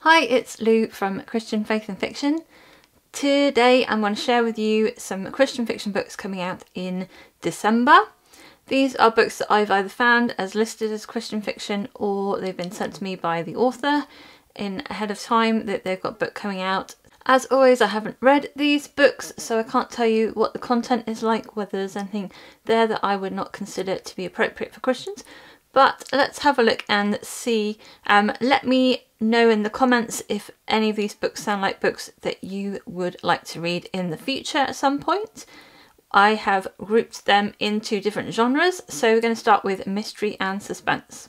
Hi, it's Lou from Christian Faith and Fiction. Today I'm going to share with you some Christian fiction books coming out in December. These are books that I've either found as listed as Christian fiction or they've been sent to me by the author in ahead of time that they've got a book coming out. As always, I haven't read these books, so I can't tell you what the content is like, whether there's anything there that I would not consider to be appropriate for Christians. But let's have a look and see. Let me know in the comments if any of these books sound like books that you would like to read in the future at some point. I have grouped them into different genres, so we're going to start with mystery and suspense.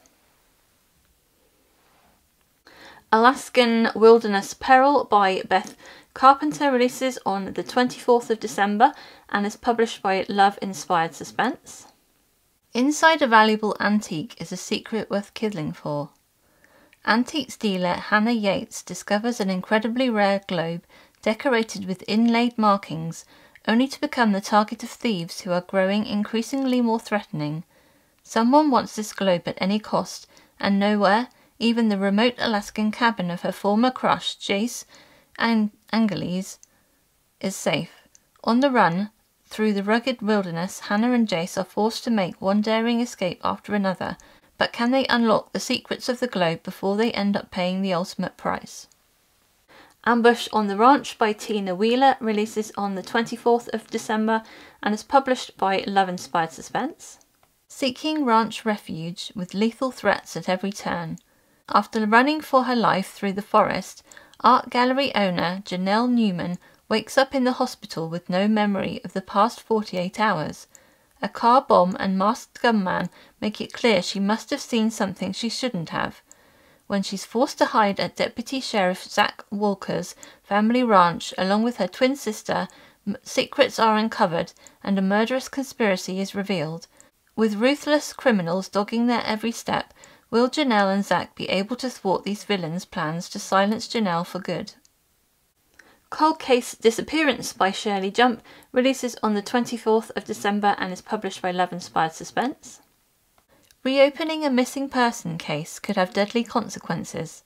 Alaskan Wilderness Peril by Beth Carpenter releases on the 24th of December and is published by Love Inspired Suspense. Inside a valuable antique is a secret worth killing for. Antiques dealer Hannah Yates discovers an incredibly rare globe decorated with inlaid markings, only to become the target of thieves who are growing increasingly more threatening. Someone wants this globe at any cost, and nowhere, even the remote Alaskan cabin of her former crush, Jace Angeles, is safe. On the run through the rugged wilderness, Hannah and Jace are forced to make one daring escape after another, but can they unlock the secrets of the globe before they end up paying the ultimate price? Ambush on the Ranch by Tina Wheeler releases on the 24th of December and is published by Love Inspired Suspense. Seeking ranch refuge with lethal threats at every turn. After running for her life through the forest, art gallery owner Janelle Newman wakes up in the hospital with no memory of the past 48 hours. A car bomb and masked gunman make it clear she must have seen something she shouldn't have. When she's forced to hide at Deputy Sheriff Zach Walker's family ranch along with her twin sister, secrets are uncovered and a murderous conspiracy is revealed. With ruthless criminals dogging their every step, will Janelle and Zach be able to thwart these villains' plans to silence Janelle for good? Cold Case Disappearance by Shirley Jump releases on the 24th of December and is published by Love Inspired Suspense. Reopening a missing person case could have deadly consequences.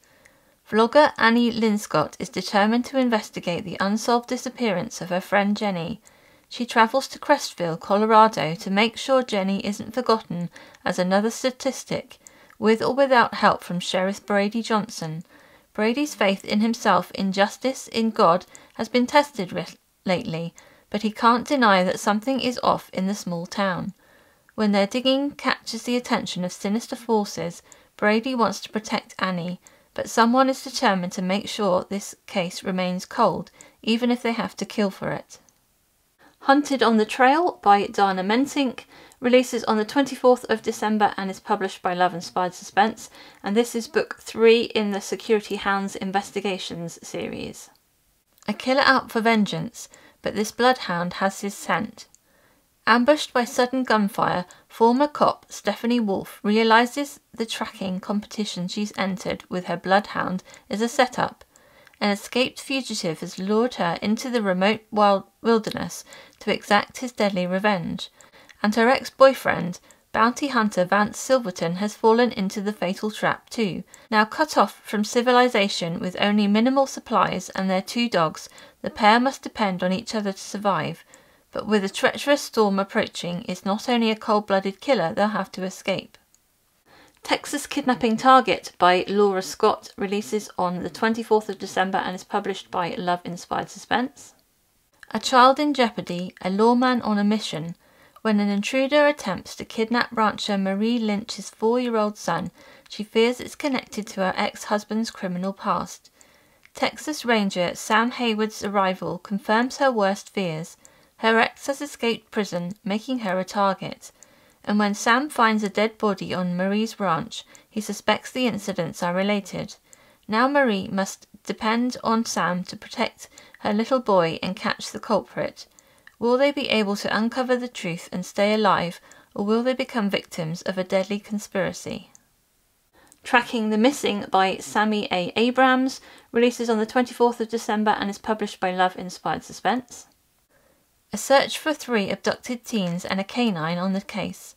Vlogger Annie Linscott is determined to investigate the unsolved disappearance of her friend Jenny. She travels to Crestville, Colorado to make sure Jenny isn't forgotten as another statistic, with or without help from Sheriff Brady Johnson. Brady's faith in himself, in justice, in God, has been tested lately, but he can't deny that something is off in the small town. When their digging catches the attention of sinister forces, Brady wants to protect Annie, but someone is determined to make sure this case remains cold, even if they have to kill for it. Hunted on the Trail by Donna Mentink releases on the 24th of December and is published by Love Inspired Suspense, and this is book 3 in the Security Hounds Investigations series. A killer out for vengeance, but this bloodhound has his scent. Ambushed by sudden gunfire, former cop Stephanie Wolfe realises the tracking competition she's entered with her bloodhound is a setup. An escaped fugitive has lured her into the remote wild wilderness to exact his deadly revenge, and her ex-boyfriend, bounty hunter Vance Silverton, has fallen into the fatal trap too. Now cut off from civilization with only minimal supplies and their 2 dogs, the pair must depend on each other to survive. But with a treacherous storm approaching, it's not only a cold-blooded killer they'll have to escape. Texas Kidnapping Target by Laura Scott releases on the 24th of December and is published by Love Inspired Suspense. A child in jeopardy, a lawman on a mission. When an intruder attempts to kidnap rancher Marie Lynch's 4-year-old son, she fears it's connected to her ex-husband's criminal past. Texas Ranger Sam Hayward's arrival confirms her worst fears. Her ex has escaped prison, making her a target. And when Sam finds a dead body on Marie's ranch, he suspects the incidents are related. Now Marie must depend on Sam to protect her little boy and catch the culprit. Will they be able to uncover the truth and stay alive, or will they become victims of a deadly conspiracy? Tracking the Missing by Sami A. Abrams releases on the 24th of December and is published by Love Inspired Suspense. A search for 3 abducted teens and a canine on the case.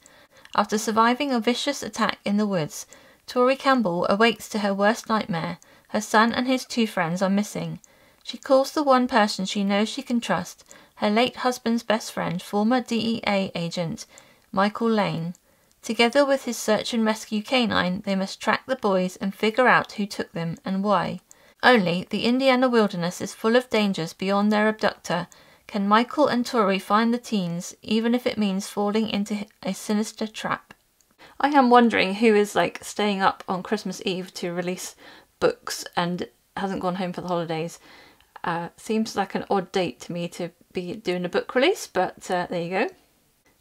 After surviving a vicious attack in the woods, Tori Campbell awakes to her worst nightmare. Her son and his 2 friends are missing. She calls the one person she knows she can trust, her late husband's best friend, former DEA agent Michael Lane. Together with his search and rescue canine, they must track the boys and figure out who took them and why. Only the Indiana wilderness is full of dangers beyond their abductor. Can Michael and Tori find the teens, even if it means falling into a sinister trap? I am wondering who is staying up on Christmas Eve to release books and hasn't gone home for the holidays. Seems like an odd date to me to be doing a book release, but there you go.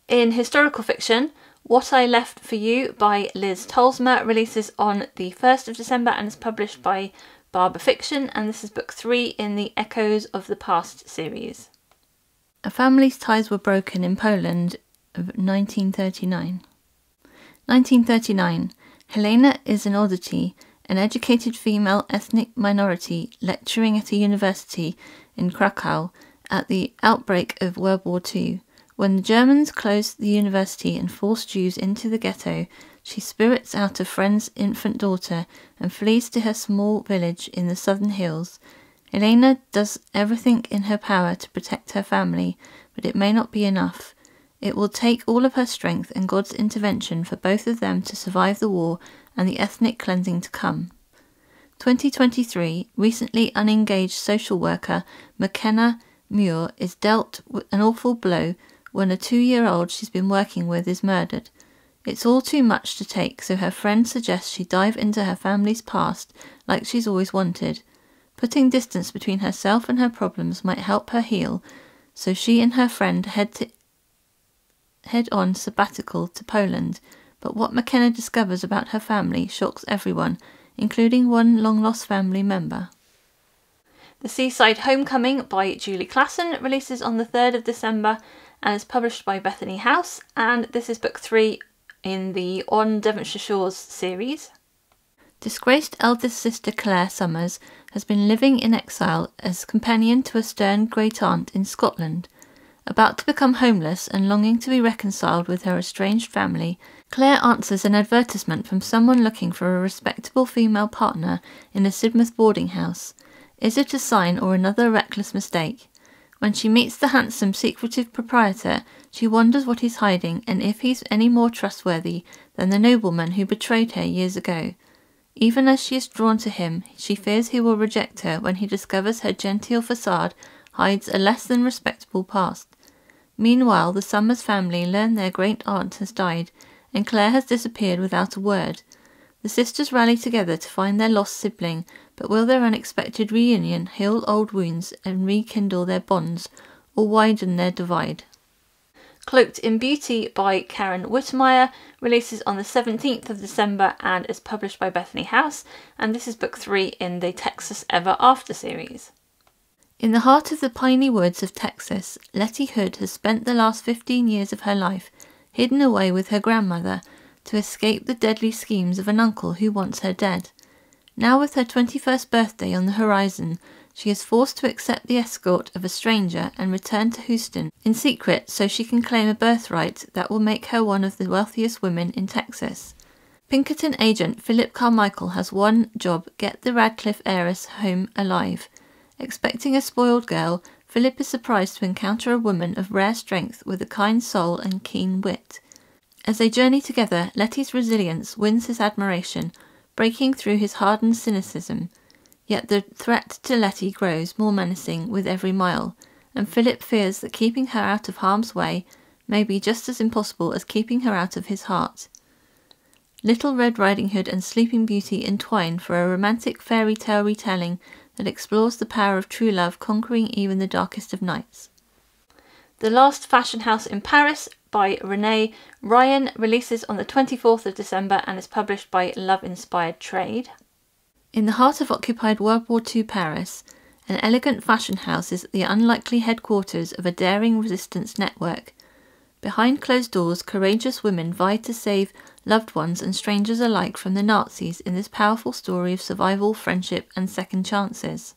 In historical fiction, What I Left for You by Liz Tolsma releases on the 1st of December and is published by Barber Fiction, and this is book 3 in the Echoes of the Past series. A family's ties were broken in Poland of 1939. 1939. Helena is an oddity, an educated female ethnic minority lecturing at a university in Krakow at the outbreak of World War II. When the Germans closed the university and forced Jews into the ghetto, she spirits out a friend's infant daughter and flees to her small village in the southern hills. Helena does everything in her power to protect her family, but it may not be enough. It will take all of her strength and God's intervention for both of them to survive the war and the ethnic cleansing to come. 2023, recently unengaged social worker McKenna Muir is dealt an awful blow when a 2-year-old she's been working with is murdered. It's all too much to take, so her friend suggests she dive into her family's past like she's always wanted. Putting distance between herself and her problems might help her heal, so she and her friend head on sabbatical to Poland. But what McKenna discovers about her family shocks everyone, including one long-lost family member. The Seaside Homecoming by Julie Klassen releases on the 3rd of December and is published by Bethany House, and this is book 3 in the On Devonshire Shores series. Disgraced eldest sister Claire Summers has been living in exile as companion to a stern great-aunt in Scotland. About to become homeless and longing to be reconciled with her estranged family, Claire answers an advertisement from someone looking for a respectable female partner in a Sidmouth boarding house. Is it a sign or another reckless mistake? When she meets the handsome, secretive proprietor, she wonders what he's hiding and if he's any more trustworthy than the nobleman who betrayed her years ago. Even as she is drawn to him, she fears he will reject her when he discovers her genteel facade hides a less than respectable past. Meanwhile, the Summers family learn their great-aunt has died, and Claire has disappeared without a word. The sisters rally together to find their lost sibling, but will their unexpected reunion heal old wounds and rekindle their bonds, or widen their divide? Cloaked in Beauty by Karen Witemeyer releases on the 17th of December and is published by Bethany House, and this is book 3 in the Texas Ever After series. In the heart of the piney woods of Texas, Letty Hood has spent the last 15 years of her life hidden away with her grandmother to escape the deadly schemes of an uncle who wants her dead. Now, with her 21st birthday on the horizon, she is forced to accept the escort of a stranger and return to Houston in secret so she can claim a birthright that will make her one of the wealthiest women in Texas. Pinkerton agent Philip Carmichael has one job: get the Radcliffe heiress home alive. Expecting a spoiled girl, Philip is surprised to encounter a woman of rare strength with a kind soul and keen wit. As they journey together, Letty's resilience wins his admiration, breaking through his hardened cynicism. Yet the threat to Letty grows more menacing with every mile, and Philip fears that keeping her out of harm's way may be just as impossible as keeping her out of his heart. Little Red Riding Hood and Sleeping Beauty entwine for a romantic fairy tale retelling that explores the power of true love conquering even the darkest of nights. The Last Fashion House in Paris by Renee Ryan releases on the 24th of December and is published by Love Inspired Trade. In the heart of occupied World War II Paris, an elegant fashion house is the unlikely headquarters of a daring resistance network. Behind closed doors, courageous women vie to save loved ones and strangers alike from the Nazis in this powerful story of survival, friendship, and second chances.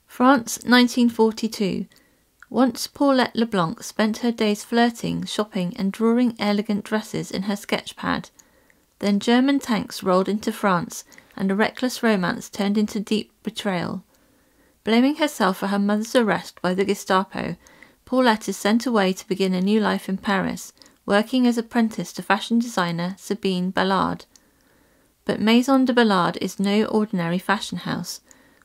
France, 1942. Once Paulette Leblanc spent her days flirting, shopping, and drawing elegant dresses in her sketch pad. Then German tanks rolled into France, and a reckless romance turned into deep betrayal. Blaming herself for her mother's arrest by the Gestapo, Paulette is sent away to begin a new life in Paris, working as apprentice to fashion designer Sabine Ballard. But Maison de Ballard is no ordinary fashion house.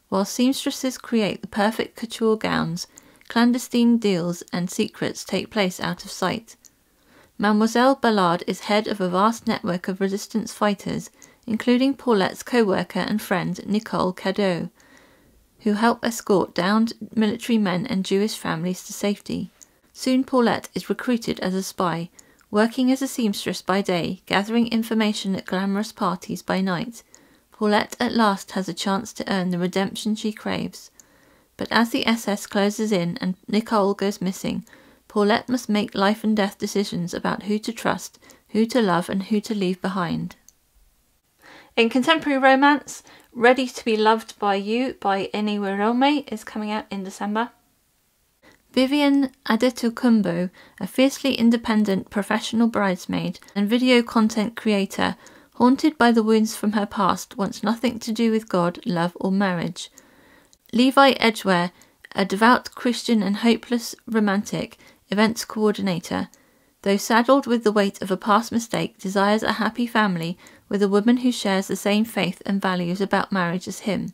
While seamstresses create the perfect couture gowns, clandestine deals and secrets take place out of sight. Mademoiselle Ballard is head of a vast network of resistance fighters, including Paulette's co-worker and friend Nicole Cadeau, who help escort downed military men and Jewish families to safety. Soon Paulette is recruited as a spy, working as a seamstress by day, gathering information at glamorous parties by night. Paulette at last has a chance to earn the redemption she craves. But as the SS closes in and Nicole goes missing, Paulette must make life and death decisions about who to trust, who to love and who to leave behind. In contemporary romance, Ready to be Loved by You by Enewerome is coming out in December. Vivian Adetokunbo, a fiercely independent professional bridesmaid and video content creator, haunted by the wounds from her past, wants nothing to do with God, love or marriage. Levi Edgware, a devout Christian and hopeless romantic, events coordinator, though saddled with the weight of a past mistake, desires a happy family with a woman who shares the same faith and values about marriage as him.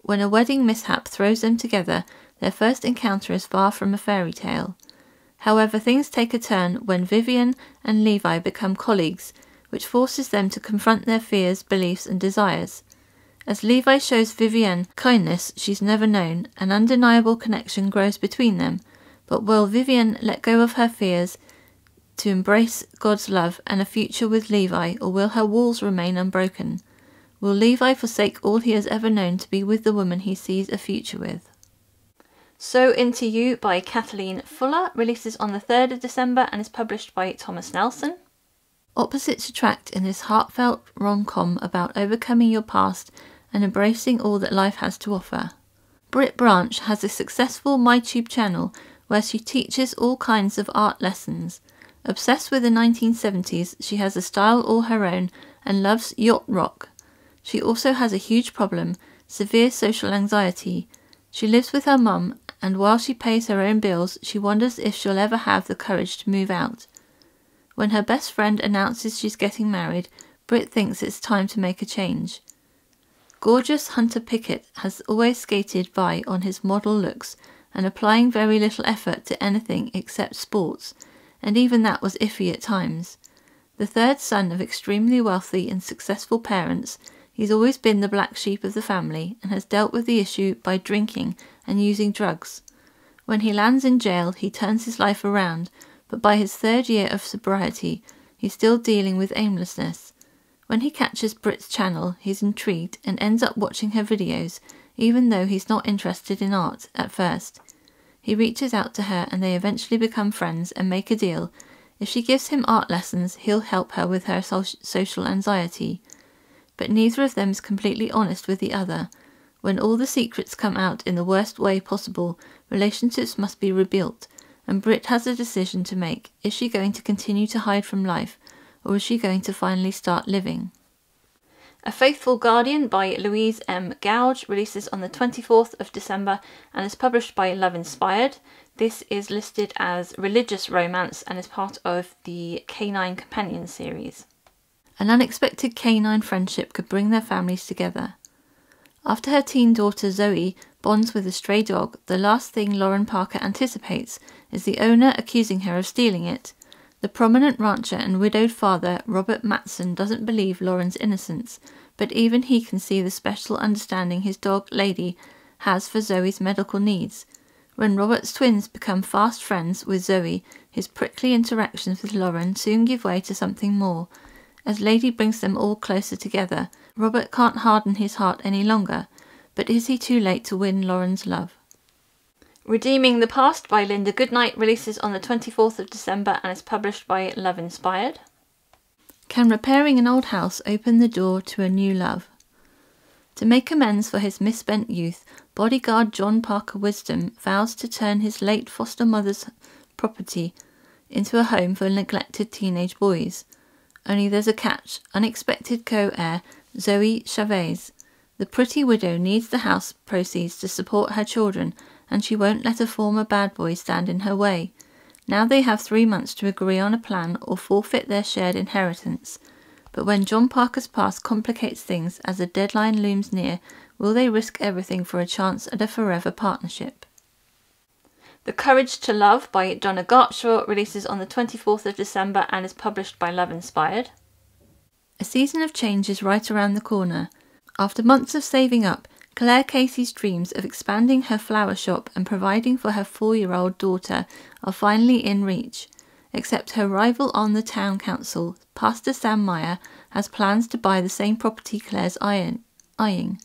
When a wedding mishap throws them together, their first encounter is far from a fairy tale. However, things take a turn when Vivian and Levi become colleagues, which forces them to confront their fears, beliefs and desires. As Levi shows Vivian kindness she's never known, an undeniable connection grows between them, but will Vivian let go of her fears to embrace God's love and a future with Levi, or will her walls remain unbroken? Will Levi forsake all he has ever known to be with the woman he sees a future with? So Into You by Kathleen Fuller releases on the 3rd of December and is published by Thomas Nelson. Opposites attract in this heartfelt rom-com about overcoming your past and embracing all that life has to offer. Britt Branch has a successful MyTube channel where she teaches all kinds of art lessons. Obsessed with the 1970s, she has a style all her own and loves yacht rock. She also has a huge problem, severe social anxiety. She lives with her mum, and while she pays her own bills, she wonders if she'll ever have the courage to move out. When her best friend announces she's getting married, Britt thinks it's time to make a change. Gorgeous Hunter Pickett has always skated by on his model looks and applying very little effort to anything except sports, and even that was iffy at times. The third son of extremely wealthy and successful parents, he's always been the black sheep of the family and has dealt with the issue by drinking and using drugs. When he lands in jail, he turns his life around, but by his 3rd year of sobriety, he's still dealing with aimlessness. When he catches Britt's channel, he's intrigued and ends up watching her videos, even though he's not interested in art at first. He reaches out to her and they eventually become friends and make a deal. If she gives him art lessons, he'll help her with her social anxiety. But neither of them is completely honest with the other. When all the secrets come out in the worst way possible, relationships must be rebuilt, and Britt has a decision to make. Is she going to continue to hide from life, or is she going to finally start living? A Faithful Guardian by Louise M. Gouge releases on the 24th of December and is published by Love Inspired. This is listed as religious romance and is part of the Canine Companion series. An unexpected canine friendship could bring their families together. After her teen daughter Zoe bonds with a stray dog, the last thing Lauren Parker anticipates is the owner accusing her of stealing it. The prominent rancher and widowed father, Robert Matson, doesn't believe Lauren's innocence, but even he can see the special understanding his dog, Lady, has for Zoe's medical needs. When Robert's twins become fast friends with Zoe, his prickly interactions with Lauren soon give way to something more. As Lady brings them all closer together, Robert can't harden his heart any longer, but is he too late to win Lauren's love? Redeeming the Past by Linda Goodnight releases on the 24th of December and is published by Love Inspired. Can repairing an old house open the door to a new love? To make amends for his misspent youth, bodyguard John Parker Wisdom vows to turn his late foster mother's property into a home for neglected teenage boys. Only there's a catch. Unexpected co-heir Zoe Chavez. The pretty widow needs the house proceeds to support her children, and she won't let a former bad boy stand in her way. Now they have 3 months to agree on a plan or forfeit their shared inheritance. But when John Parker's past complicates things as a deadline looms near, will they risk everything for a chance at a forever partnership? The Courage to Love by Donna Gartshore releases on the 24th of December and is published by Love Inspired. A season of change is right around the corner. After months of saving up, Claire Casey's dreams of expanding her flower shop and providing for her 4-year-old daughter are finally in reach, except her rival on the town council, Pastor Sam Meyer, has plans to buy the same property Claire's eyeing.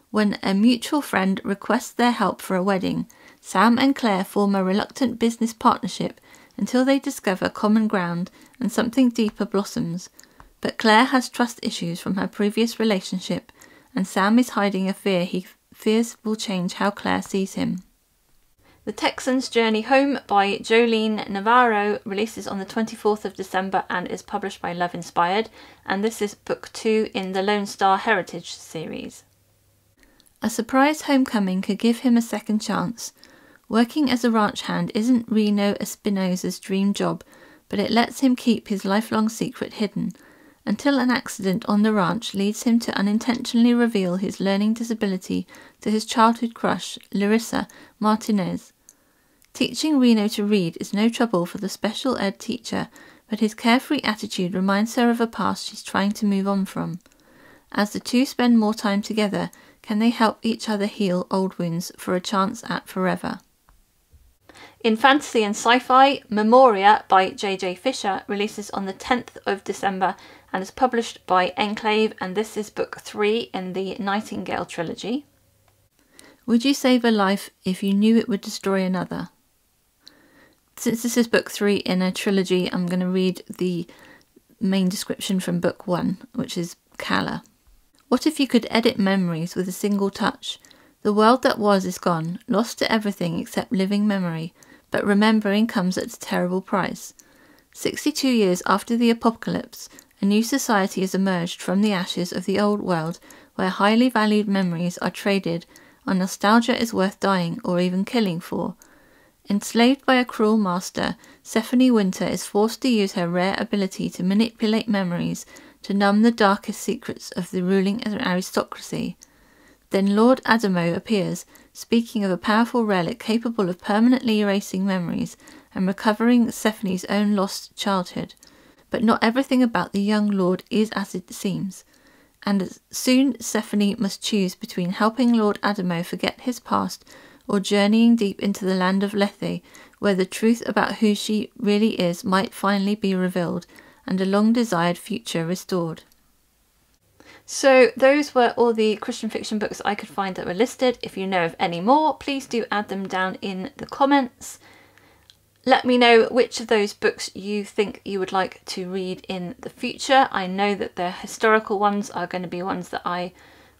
When a mutual friend requests their help for a wedding, Sam and Claire form a reluctant business partnership until they discover common ground and something deeper blossoms. But Claire has trust issues from her previous relationship, and Sam is hiding a fear he fears will change how Claire sees him. The Texan's Journey Home by Jolene Navarro releases on the 24th of December and is published by Love Inspired, and this is book 2 in the Lone Star Heritage series. A surprise homecoming could give him a second chance. Working as a ranch hand isn't Reno Espinosa's dream job, but it lets him keep his lifelong secret hidden, until an accident on the ranch leads him to unintentionally reveal his learning disability to his childhood crush, Larissa Martinez. Teaching Reno to read is no trouble for the special ed teacher, but his carefree attitude reminds her of a past she's trying to move on from. As the two spend more time together, can they help each other heal old wounds for a chance at forever? In fantasy and sci-fi, Memoria by J.J. Fischer releases on the 10th of December and is published by Enclave, and this is book 3 in the Nightingale trilogy. Would you save a life if you knew it would destroy another? Since this is book 3 in a trilogy, I'm going to read the main description from book 1, which is Kala. What if you could edit memories with a single touch? The world that was is gone, lost to everything except living memory, but remembering comes at a terrible price. 62 years after the apocalypse, a new society has emerged from the ashes of the old world where highly valued memories are traded on nostalgia is worth dying or even killing for. Enslaved by a cruel master, Stephanie Winter is forced to use her rare ability to manipulate memories to numb the darkest secrets of the ruling aristocracy. Then Lord Adamo appears, speaking of a powerful relic capable of permanently erasing memories and recovering Stephanie's own lost childhood. But not everything about the young lord is as it seems, and soon Stephanie must choose between helping Lord Adamo forget his past or journeying deep into the land of Lethe, where the truth about who she really is might finally be revealed and a long-desired future restored. So those were all the Christian fiction books I could find that were listed. If you know of any more, please do add them down in the comments. Let me know which of those books you think you would like to read in the future. I know that the historical ones are going to be ones that I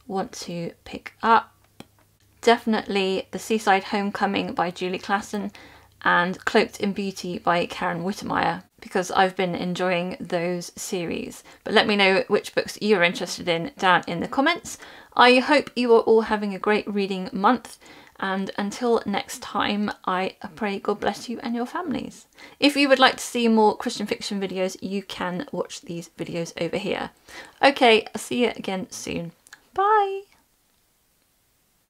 want to pick up. Definitely The Seaside Homecoming by Julie Klassen and Cloaked in Beauty by Karen Witemeyer, because I've been enjoying those series. But let me know which books you're interested in down in the comments. I hope you are all having a great reading month, and until next time, I pray God bless you and your families. If you would like to see more Christian fiction videos, you can watch these videos over here. Okay, I'll see you again soon. Bye!